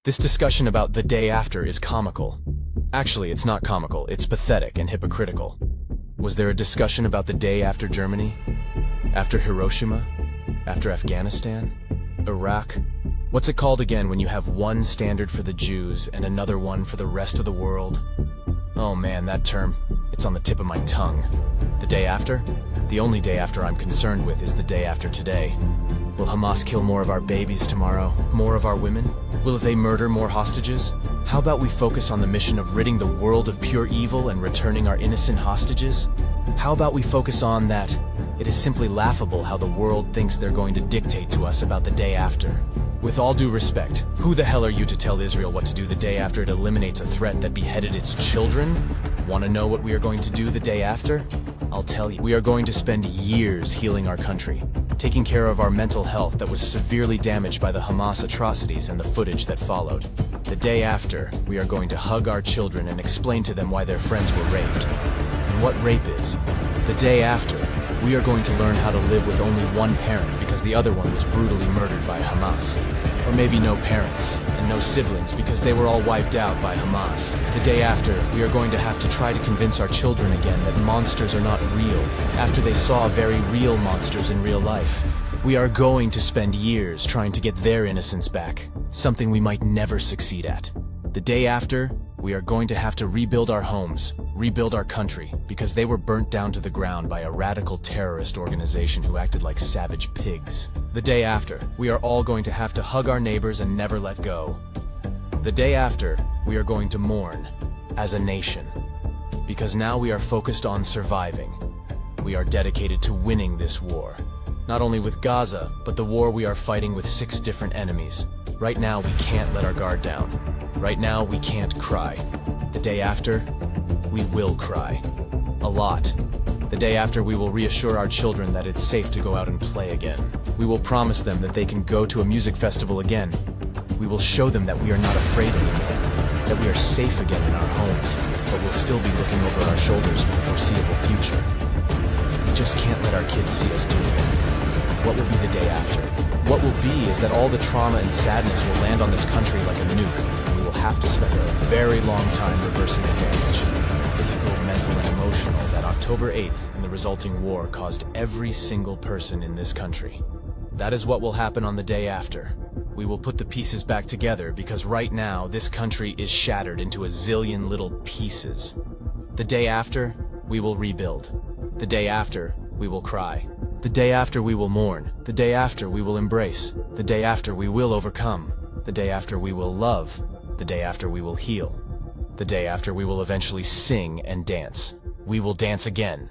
This discussion about the day after is comical. Actually, it's not comical, it's pathetic and hypocritical. Was there a discussion about the day after Germany? After Hiroshima? After Afghanistan? Iraq? What's it called again when you have one standard for the Jews and another one for the rest of the world? Oh man, that term, it's on the tip of my tongue. The day after? The only day after I'm concerned with is the day after today. Will Hamas kill more of our babies tomorrow? More of our women? Will they murder more hostages? How about we focus on the mission of ridding the world of pure evil and returning our innocent hostages? How about we focus on that? It is simply laughable how the world thinks they're going to dictate to us about the day after. With all due respect, who the hell are you to tell Israel what to do the day after it eliminates a threat that beheaded its children? Want to know what we are going to do the day after? I'll tell you. We are going to spend years healing our country, taking care of our mental health that was severely damaged by the Hamas atrocities and the footage that followed. The day after, we are going to hug our children and explain to them why their friends were raped, and what rape is. The day after, we are going to learn how to live with only one parent because the other one was brutally murdered by Hamas. Or maybe no parents, and no siblings because they were all wiped out by Hamas. The day after, we are going to have to try to convince our children again that monsters are not real, after they saw very real monsters in real life. We are going to spend years trying to get their innocence back, something we might never succeed at. The day after, we are going to have to rebuild our homes, rebuild our country, because they were burnt down to the ground by a radical terrorist organization who acted like savage pigs. The day after, we are all going to have to hug our neighbors and never let go. The day after, we are going to mourn, as a nation, because now we are focused on surviving. We are dedicated to winning this war, not only with Gaza, but the war we are fighting with 6 different enemies. Right now, we can't let our guard down. Right now, we can't cry. The day after, we will cry. A lot. The day after, we will reassure our children that it's safe to go out and play again. We will promise them that they can go to a music festival again. We will show them that we are not afraid anymore, that we are safe again in our homes, but we'll still be looking over our shoulders for the foreseeable future. We just can't let our kids see us doing it. What will be the day after? What will be is that all the trauma and sadness will land on this country like a nuke, and we will have to spend a very long time reversing the damage, physical, mental, and emotional, that October 8th and the resulting war caused every single person in this country. That is what will happen on the day after. We will put the pieces back together because right now this country is shattered into a zillion little pieces. The day after, we will rebuild. The day after, we will cry. The day after, we will mourn. The day after, we will embrace. The day after, we will overcome. The day after, we will love. The day after, we will heal. The day after, we will eventually sing and dance. We will dance again.